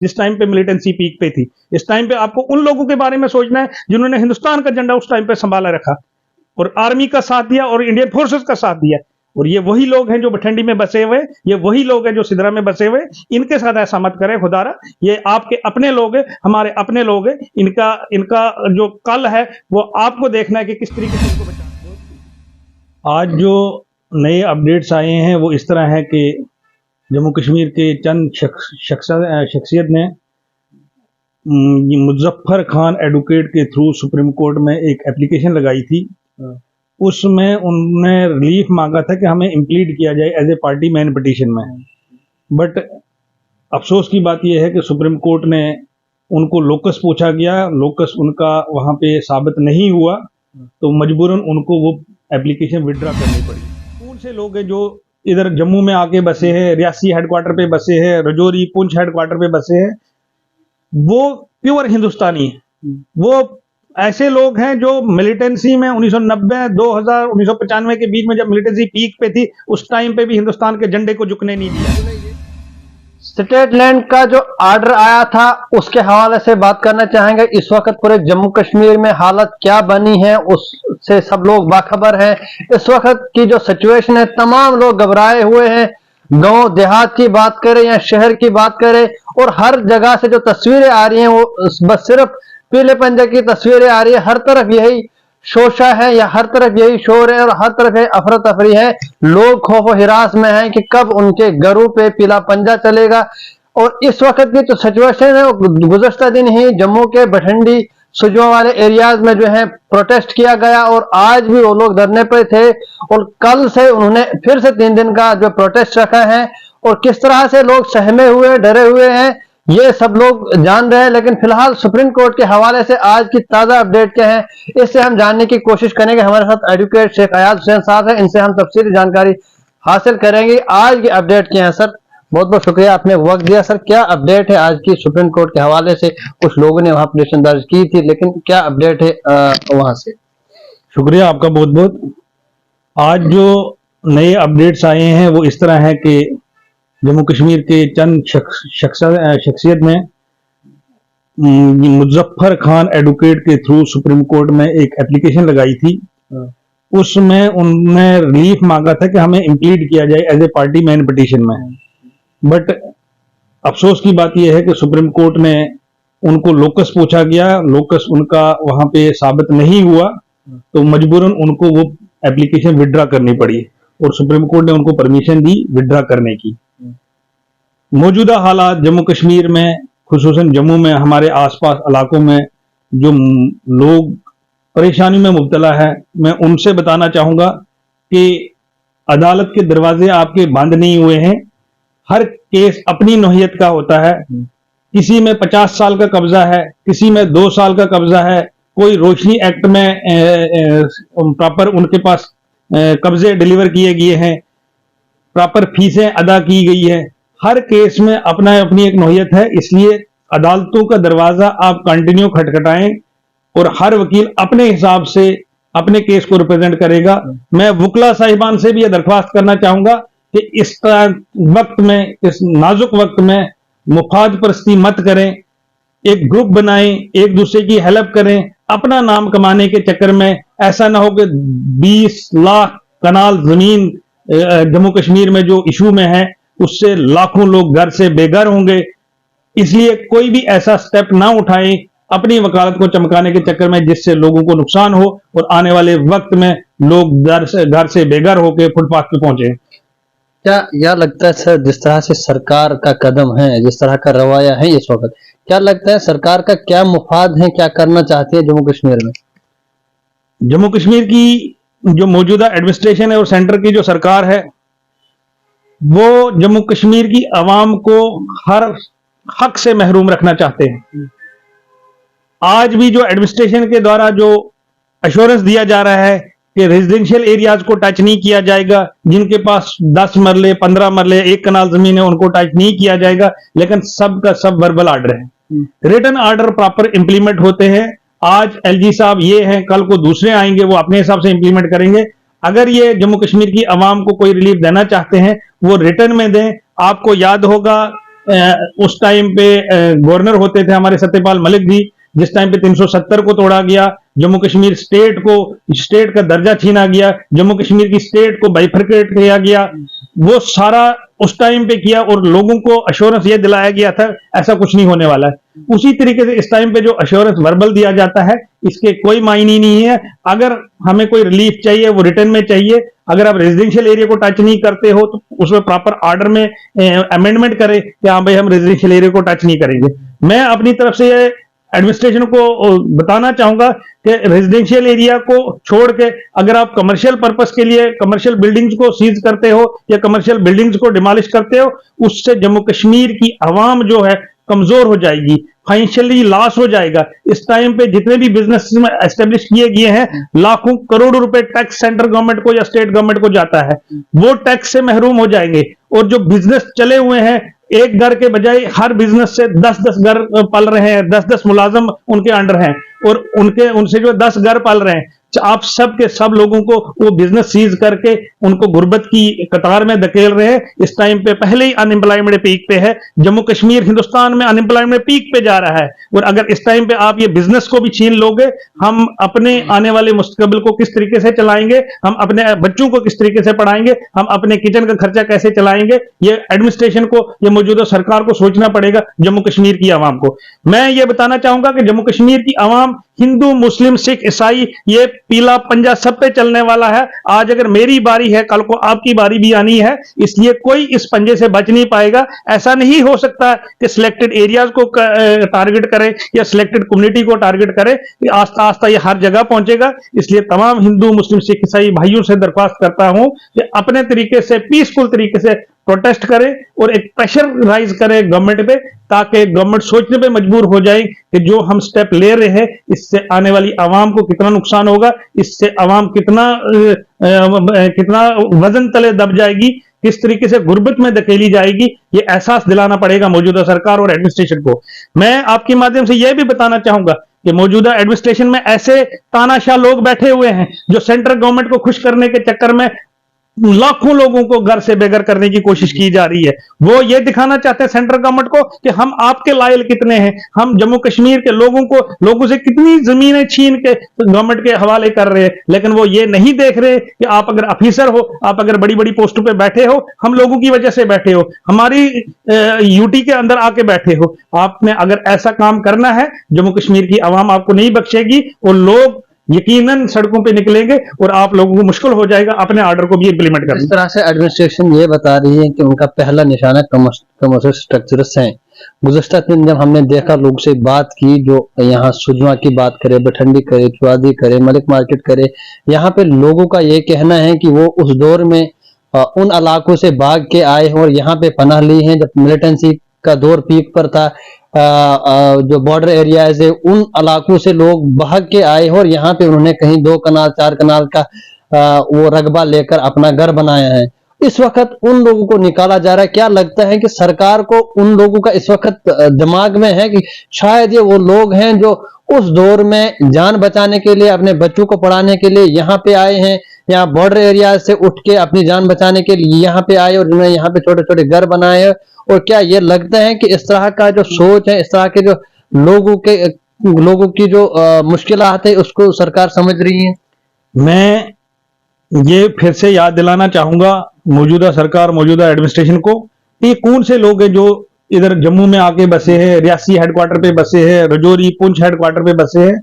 जिस टाइम पे militancy peak पे थी। इस टाइम पे आपको उन लोगों के बारे में सोचना है जिन्होंने हिंदुस्तान का झंडा उस टाइम पे संभाला रखा और आर्मी का साथ दिया और इंडियन फोर्सेस का साथ दिया। और ये वही लोग हैं जो बठिंडी में बसे हुए, ये वही लोग हैं जो सिदरा में बसे हुए। इनके साथ ऐसा मत करें खुदारा, ये आपके अपने लोग हैं, हमारे अपने लोग हैं। इनका इनका जो कल है वो आपको देखना है कि किस तरीके से इनको बचा। आज जो नए अपडेट्स आए हैं वो इस तरह है कि जम्मू कश्मीर के चंद शख्सियत ने मुजफ्फर खान एडवोकेट के थ्रू सुप्रीम कोर्ट में एक एप्लीकेशन लगाई थी। उसमें उन्होंने रिलीफ मांगा था कि हमें इंप्लीड किया जाए as a party main petition में। बट अफसोस की बात यह है कि सुप्रीम कोर्ट ने उनको लोकस पूछा गया, लोकस उनका वहां पे साबित नहीं हुआ, तो मजबूरन उनको वो एप्लीकेशन विड्रॉ करनी पड़ी। कौन से लोग हैं जो इधर जम्मू में आके बसे हैं, रियासी हेडक्वार्टर पे बसे हैं, रजौरी पुंछ हेडक्वार्टर पे बसे हैं, वो प्योर हिंदुस्तानी है। वो ऐसे लोग हैं जो मिलिटेंसी में 1990, 2000, 1995 के बीच में जब मिलिटेंसी पीक पे थी उस टाइम पे भी हिंदुस्तान के झंडे को झुकने नहीं दिया। स्टेट लैंड का जो ऑर्डर आया था उसके हवाले से बात करना चाहेंगे। इस वक्त पूरे जम्मू कश्मीर में हालत क्या बनी है उससे सब लोग बाखबर हैं। इस वक्त की जो सिचुएशन है, तमाम लोग घबराए हुए हैं। गांव देहात की बात करें या शहर की बात करें, और हर जगह से जो तस्वीरें आ रही हैं वो बस सिर्फ पीले पंजे की तस्वीरें आ रही है। हर तरफ यही शोशा है या हर तरफ यही शोर है और हर तरफ अफरा तफरी है। लोग खौफ हिरास में हैं कि कब उनके घरों पे पीला पंजा चलेगा। और इस वक्त की जो सिचुएशन है वो गुज़श्ता दिन ही जम्मू के बठिंडी सुजवा वाले एरियाज में जो है प्रोटेस्ट किया गया और आज भी वो लोग धरने पे थे। और कल से उन्होंने फिर से 3 दिन का जो प्रोटेस्ट रखा है और किस तरह से लोग सहमे हुए डरे हुए हैं ये सब लोग जान रहे हैं। लेकिन फिलहाल सुप्रीम कोर्ट के हवाले से आज की ताजा अपडेट क्या है इससे हम जानने की कोशिश करेंगे। हमारे साथ एडवोकेट शेख अयाज हुसैन साहब हैं, इनसे हम तफसीली जानकारी हासिल करेंगे। आज की अपडेट क्या है सर? बहुत बहुत शुक्रिया आपने वक्त दिया। सर क्या अपडेट है आज की सुप्रीम कोर्ट के हवाले से? कुछ लोगों ने वहां पिटीशन दर्ज की थी, लेकिन क्या अपडेट है वहां से? शुक्रिया आपका बहुत बहुत। आज जो नए अपडेट्स आए हैं वो इस तरह है कि जम्मू कश्मीर के चंद शख्सियत ने मुजफ्फर खान एडवोकेट के थ्रू सुप्रीम कोर्ट में एक एप्लीकेशन लगाई थी। उसमें उन्होंने रिलीफ मांगा था कि हमें इंप्लीड किया जाए as a party main petition में। बट अफसोस की बात यह है कि सुप्रीम कोर्ट ने उनको लोकस पूछा गया, लोकस उनका वहां पे साबित नहीं हुआ, तो मजबूरन उनको वो एप्लीकेशन विड्रॉ करनी पड़ी और सुप्रीम कोर्ट ने उनको परमिशन दी विड्रॉ करने की। मौजूदा हालात जम्मू कश्मीर में, खुसूसन जम्मू में, हमारे आसपास इलाकों में जो लोग परेशानी में मुब्तला है, मैं उनसे बताना चाहूंगा कि अदालत के दरवाजे आपके बंद नहीं हुए हैं। हर केस अपनी नौहियत का होता है। किसी में 50 साल का कब्जा है, किसी में 2 साल का कब्जा है, कोई रोशनी एक्ट में प्रॉपर उनके पास कब्जे डिलीवर किए गए हैं, प्रॉपर फीसें अदा की गई है। हर केस में अपना अपनी एक नौहियत है, इसलिए अदालतों का दरवाजा आप कंटिन्यू खटखटाएं और हर वकील अपने हिसाब से अपने केस को रिप्रेजेंट करेगा। मैं वकला साहिबान से भी यह दरख्वास्त करना चाहूंगा कि इस वक्त में, इस नाजुक वक्त में मुफाद परस्ती मत करें, एक ग्रुप बनाएं, एक दूसरे की हेल्प करें। अपना नाम कमाने के चक्कर में ऐसा ना हो कि 20 लाख कनाल जमीन जम्मू कश्मीर में जो इशू में है उससे लाखों लोग घर से बेघर होंगे। इसलिए कोई भी ऐसा स्टेप ना उठाएं अपनी वकालत को चमकाने के चक्कर में जिससे लोगों को नुकसान हो और आने वाले वक्त में लोग घर से बेघर होकर फुटपाथ पे पहुंचे। क्या यह लगता है सर, जिस तरह से सरकार का कदम है, जिस तरह का रवैया है इस वक्त, क्या लगता है सरकार का क्या मुफाद है, क्या करना चाहती है जम्मू कश्मीर में? जम्मू कश्मीर की जो मौजूदा एडमिनिस्ट्रेशन है और सेंटर की जो सरकार है वो जम्मू कश्मीर की आवाम को हर हक से महरूम रखना चाहते हैं। आज भी जो एडमिनिस्ट्रेशन के द्वारा जो अश्योरेंस दिया जा रहा है कि रेजिडेंशियल एरियाज को टच नहीं किया जाएगा, जिनके पास 10 मरले 15 मरले 1 कनाल जमीन है उनको टच नहीं किया जाएगा, लेकिन सब का सब वर्बल आर्डर है। रिटन आर्डर प्रॉपर इंप्लीमेंट होते हैं। आज एलजी साहब ये हैं, कल को दूसरे आएंगे, वो अपने हिसाब से इंप्लीमेंट करेंगे। अगर ये जम्मू कश्मीर की आवाम को कोई रिलीफ देना चाहते हैं वो रिटर्न में दें। आपको याद होगा उस टाइम पे गवर्नर होते थे हमारे सत्यपाल मलिक जी, जिस टाइम पे 370 को तोड़ा गया, जम्मू कश्मीर स्टेट का दर्जा छीना गया, जम्मू कश्मीर की स्टेट को बाइफरकेट किया गया, वो सारा उस टाइम पे किया और लोगों को अश्योरेंस ये दिलाया गया था ऐसा कुछ नहीं होने वाला है। उसी तरीके से इस टाइम पे जो अश्योरेंस वर्बल दिया जाता है इसके कोई मायने नहीं है। अगर हमें कोई रिलीफ चाहिए वो रिटर्न में चाहिए। अगर आप रेजिडेंशियल एरिया को टच नहीं करते हो तो उसमें प्रॉपर ऑर्डर में अमेंडमेंट करें कि हाँ भाई हम रेजिडेंशियल एरिया को टच नहीं करेंगे। मैं अपनी तरफ से ये एडमिनिस्ट्रेशन को बताना चाहूंगा कि रेजिडेंशियल एरिया को छोड़ के अगर आप कमर्शियल पर्पस के लिए कमर्शियल बिल्डिंग्स को सीज करते हो या कमर्शियल बिल्डिंग्स को डिमोलिश करते हो, उससे जम्मू कश्मीर की आवाम जो है कमजोर हो जाएगी, फाइनेंशियली लॉस हो जाएगा। इस टाइम पे जितने भी बिजनेस में एस्टेब्लिश किए गए हैं, लाखों करोड़ों रुपए टैक्स सेंट्रल गवर्नमेंट को या स्टेट गवर्नमेंट को जाता है, वो टैक्स से महरूम हो जाएंगे। और जो बिजनेस चले हुए हैं, एक घर के बजाय हर बिजनेस से 10-10 घर पल रहे हैं, 10-10 मुलाजम उनके अंडर हैं और उनसे जो 10 घर पल रहे हैं। आप सब के सब लोगों को वो बिजनेस सीज करके उनको गुर्बत की कतार में धकेल रहे हैं। इस टाइम पे पहले ही अनएम्प्लॉयमेंट पीक पे है, जम्मू कश्मीर हिंदुस्तान में अनएम्प्लॉयमेंट पीक पे जा रहा है। और अगर इस टाइम पे आप ये बिजनेस को भी छीन लोगे, हम अपने आने वाले मुस्तकबिल को किस तरीके से चलाएंगे, हम अपने बच्चों को किस तरीके से पढ़ाएंगे, हम अपने किचन का खर्चा कैसे चलाएंगे, ये एडमिनिस्ट्रेशन को, ये मौजूदा सरकार को सोचना पड़ेगा जम्मू कश्मीर की आवाम को। मैं ये बताना चाहूंगा कि जम्मू कश्मीर की आवाम हिंदू, मुस्लिम, सिख, ईसाई, ये पीला पंजा सब पे चलने वाला है। आज अगर मेरी बारी है, कल को आपकी बारी भी आनी है, इसलिए कोई इस पंजे से बच नहीं पाएगा। ऐसा नहीं हो सकता कि सिलेक्टेड एरियाज को टारगेट करे या सिलेक्टेड कम्युनिटी को टारगेट करे, कि आस्ता आस्ता ये हर जगह पहुंचेगा। इसलिए तमाम हिंदू, मुस्लिम, सिख, ईसाई भाइयों से दरख्वास्त करता हूं कि अपने तरीके से, पीसफुल तरीके से प्रोटेस्ट करें और एक प्रेशर राइज करें गवर्नमेंट पे, ताकि गवर्नमेंट सोचने पे मजबूर हो जाए कि जो हम स्टेप ले रहे हैं इससे आने वाली आवाम को कितना नुकसान होगा, इससे आवाम कितना वजन तले दब जाएगी, किस तरीके से गुर्बत में धकेली जाएगी, ये एहसास दिलाना पड़ेगा मौजूदा सरकार और एडमिनिस्ट्रेशन को। मैं आपके माध्यम से यह भी बताना चाहूंगा कि मौजूदा एडमिनिस्ट्रेशन में ऐसे तानाशाह लोग बैठे हुए हैं जो सेंट्रल गवर्नमेंट को खुश करने के चक्कर में लाखों लोगों को घर से बेघर करने की कोशिश की जा रही है। वो ये दिखाना चाहते हैं सेंट्रल गवर्नमेंट को कि हम आपके लायल कितने हैं, हम जम्मू कश्मीर के लोगों से कितनी जमीनें छीन के गवर्नमेंट के हवाले कर रहे हैं। लेकिन वो ये नहीं देख रहे कि आप अगर ऑफिसर हो, आप अगर बड़ी बड़ी पोस्टों पे बैठे हो, हम लोगों की वजह से बैठे हो, हमारी यूटी के अंदर आके बैठे हो। आपने अगर ऐसा काम करना है, जम्मू कश्मीर की आवाम आपको नहीं बख्शेगी और लोग यकीनन सड़कों पे निकलेंगे और आप लोगों को मुश्किल हो जाएगा अपने ऑर्डर को भी इंप्लीमेंट करना। इस तरह से एडमिनिस्ट्रेशन ये बता रही है कि उनका पहला निशाना कमर्शियल स्ट्रक्चर्स हैं। गुज़श्ता दिन जब हमने देखा, लोग से बात की, जो यहाँ सुजमा की बात करे, बठंडी करे, चुआदी करे, मलिक मार्केट करे, यहाँ पे लोगों का ये कहना है कि वो उस दौर में उन इलाकों से भाग के आए हैं और यहाँ पे पनाह ली हैं जब मिलिटेंसी का दौर पीक पर था। जो बॉर्डर एरियाज है उन इलाकों से लोग भाग के आए हैं और यहाँ पे उन्होंने कहीं 2 कनाल 4 कनाल का वो रकबा लेकर अपना घर बनाया है। इस वक्त उन लोगों को निकाला जा रहा है। क्या लगता है कि सरकार को उन लोगों का इस वक्त दिमाग में है कि शायद ये वो लोग हैं जो उस दौर में जान बचाने के लिए, अपने बच्चों को पढ़ाने के लिए यहाँ पे आए हैं, या बॉर्डर एरिया से उठ के अपनी जान बचाने के लिए यहाँ पे आए और उन्होंने यहाँ पे छोटे छोटे घर बनाए हैं? और क्या ये लगता है कि इस तरह का जो सोच है, इस तरह के जो लोगों की जो मुश्किलात है उसको सरकार समझ रही है? मैं ये फिर से याद दिलाना चाहूंगा मौजूदा सरकार, मौजूदा एडमिनिस्ट्रेशन को, ये कौन से लोग हैं जो इधर जम्मू में आके बसे हैं, रियासी हेडक्वार्टर पे बसे हैं, रजौरी पुंछ हेडक्वार्टर पे बसे हैं।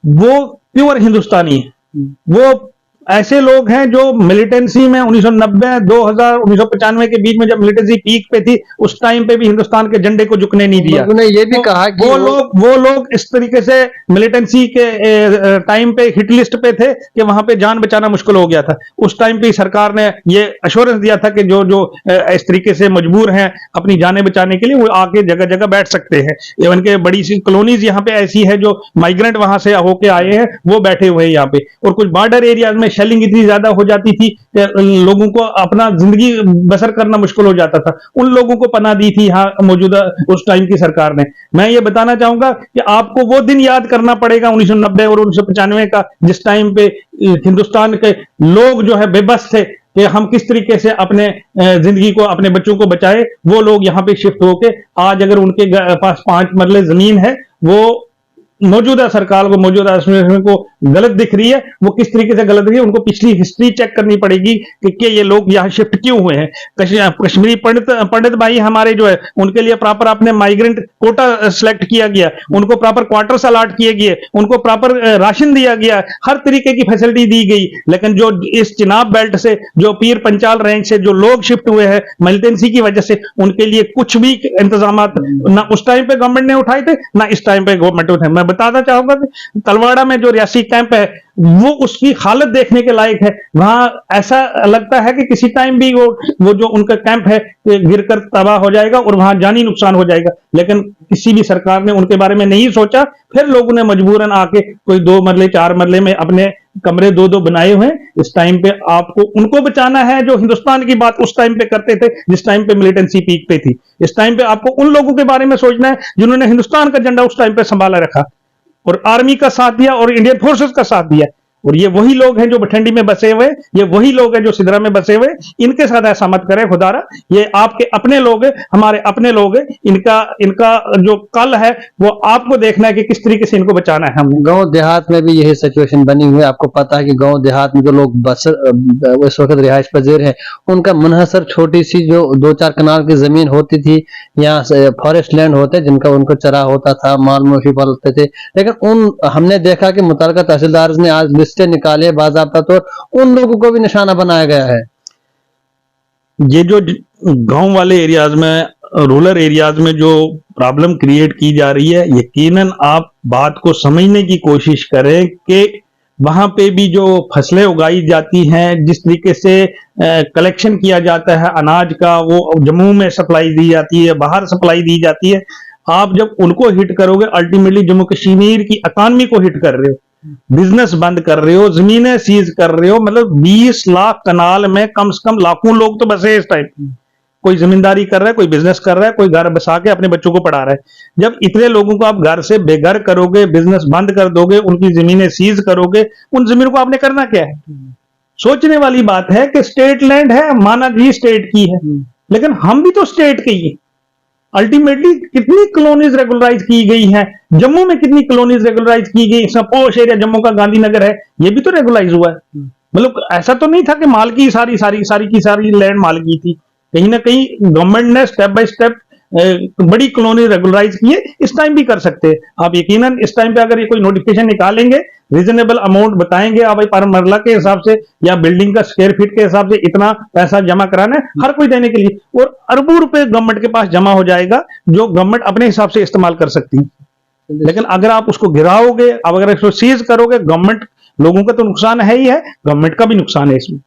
वो प्योर हिंदुस्तानी है। वो ऐसे लोग हैं जो मिलिटेंसी में 1990, 2000, 1995 के बीच में जब मिलिटेंसी पीक पे थी, उस टाइम पे भी हिंदुस्तान के झंडे को झुकने नहीं दिया। उन्होंने ये भी कहा कि वो लोग इस तरीके से मिलिटेंसी के टाइम पे हिट लिस्ट पे थे कि वहां पे जान बचाना मुश्किल हो गया था। उस टाइम पे सरकार ने ये अश्योरेंस दिया था कि जो इस तरीके से मजबूर हैं अपनी जानें बचाने के लिए, वो आके जगह जगह बैठ सकते हैं। इवन के बड़ी सी कॉलोनीज यहाँ पे ऐसी है जो माइग्रेंट वहां से होके आए हैं, वो बैठे हुए हैं यहाँ पे। और कुछ बॉर्डर एरियाज में शेलिंग इतनी ज्यादा हो जाती थी कि लोगों को अपना जिंदगी बसर करना मुश्किल हो जाता था। उन लोगों को पनाह दी थी यहाँ मौजूदा उस टाइम की सरकार ने। मैं ये बताना चाहूंगा कि आपको वो दिन याद करना पड़ेगा 1990 और 1995 का, जिस टाइम पे हिंदुस्तान के लोग जो है बेबस थे, कि हम किस तरीके से अपने जिंदगी को, अपने बच्चों को बचाए। वो लोग यहाँ पे शिफ्ट होके आज अगर उनके पास 5 मरले जमीन है, वो मौजूदा सरकार को, मौजूदा एडमिनिस्ट्रेशन को गलत दिख रही है। वो किस तरीके से गलत दिख रही है, उनको पिछली हिस्ट्री चेक करनी पड़ेगी कि ये लोग यहाँ शिफ्ट क्यों हुए हैं। कश्मीरी पंडित भाई हमारे जो है, उनके लिए प्रॉपर आपने माइग्रेंट कोटा सिलेक्ट किया गया, उनको प्रॉपर क्वार्टर्स अलाट किए गए, उनको प्रॉपर राशन दिया गया, हर तरीके की फैसिलिटी दी गई। लेकिन जो इस चिनाब बेल्ट से, जो पीर पंचाल रेंज से जो लोग शिफ्ट हुए हैं मिलिटेंसी की वजह से, उनके लिए कुछ भी इंतजाम ना उस टाइम पे गवर्नमेंट ने उठाए थे, ना इस टाइम पे गवर्नमेंट उठाए। मैं बताना चाहूंगा कि तलवाड़ा में जो रियासी कैंप है, वो उसकी हालत देखने के लायक है। वहां ऐसा लगता है कि किसी टाइम भी वो जो उनका कैंप है गिरकर तबाह हो जाएगा और वहां जानी नुकसान हो जाएगा। लेकिन किसी भी सरकार ने उनके बारे में नहीं सोचा। फिर लोगों ने मजबूरन आके कोई 2 मरले 4 मरले में अपने कमरे 2-2 बनाए हुए हैं। इस टाइम पे आपको उनको बचाना है जो हिंदुस्तान की बात उस टाइम पे करते थे, जिस टाइम पे मिलिटेंसी पीक पे थी। इस टाइम पे आपको उन लोगों के बारे में सोचना है जिन्होंने हिंदुस्तान का झंडा उस टाइम पे संभाला रखा और आर्मी का साथ दिया और इंडियन फोर्सेस का साथ दिया। और ये वही लोग हैं जो बठिंडी में बसे हुए, ये वही लोग हैं जो सिदरा में बसे हुए। इनके साथ ऐसा मत करें खुदारा, ये आपके अपने लोग हैं, हमारे अपने लोग हैं। इनका जो कल है वो आपको देखना है कि किस तरीके से इनको बचाना है। हमने गांव देहात में भी यही सिचुएशन बनी हुई है। आपको पता है कि गांव देहात में जो लोग बस इस वक्त रिहाइश पजीर हैं, उनका मुनहसर छोटी सी जो 2-4 कनाल की जमीन होती थी, यहाँ फॉरेस्ट लैंड होते जिनका उनको चरा होता था, माल मवेशी पालते थे। लेकिन हमने देखा कि मुतलका तहसीलदार ने आज लिस्टें निकाले बाज़ाब्ता तौर, उन लोगों को भी निशाना बनाया गया है। ये जो गांव वाले एरियाज में, रूरल एरियाज में जो प्रॉब्लम क्रिएट की जा रही है, यकीनन आप बात को समझने की कोशिश करें कि वहां पे भी जो फसलें उगाई जाती हैं, जिस तरीके से कलेक्शन किया जाता है अनाज का, वो जम्मू में सप्लाई दी जाती है, बाहर सप्लाई दी जाती है। आप जब उनको हिट करोगे, अल्टीमेटली जम्मू कश्मीर की इकॉनमी को हिट कर रहे हो, बिजनेस बंद कर रहे हो, जमीनें सीज कर रहे हो। मतलब 20 लाख कनाल में कम से कम लाखों लोग तो बसे इस टाइम। कोई जमींदारी कर रहा है, कोई बिजनेस कर रहा है, कोई घर बसा के अपने बच्चों को पढ़ा रहा है। जब इतने लोगों को आप घर से बेघर करोगे, बिजनेस बंद कर दोगे, उनकी जमीनें सीज करोगे, उन जमीनों को आपने करना क्या है? सोचने वाली बात है कि स्टेट लैंड है, माना जी स्टेट की है, लेकिन हम भी तो स्टेट के ही हैं। अल्टीमेटली कितनी कॉलोनीज रेगुलराइज की गई हैं, जम्मू में कितनी कॉलोनीज रेगुलराइज की गई। इसमें पोश एरिया जम्मू का गांधीनगर है, ये भी तो रेगुलराइज हुआ है। मतलब ऐसा तो नहीं था कि माल की सारी लैंड माल की थी। कहीं ना कहीं गवर्नमेंट ने स्टेप बाय स्टेप बड़ी कॉलोनी रेगुलराइज की है। इस टाइम भी कर सकते हैं आप। यकीनन इस टाइम पे अगर ये कोई नोटिफिकेशन निकालेंगे, रीजनेबल अमाउंट बताएंगे, आप भाई पर मरला के हिसाब से या बिल्डिंग का स्क्वायर फीट के हिसाब से इतना पैसा जमा कराना है हर कोई देने के लिए, और अरबों रुपए गवर्नमेंट के पास जमा हो जाएगा जो गवर्नमेंट अपने हिसाब से इस्तेमाल कर सकती है। लेकिन अगर आप उसको गिराओगे, अब अगर इसको सीज करोगे, गवर्नमेंट, लोगों का तो नुकसान है ही है, गवर्नमेंट का भी नुकसान है इसमें।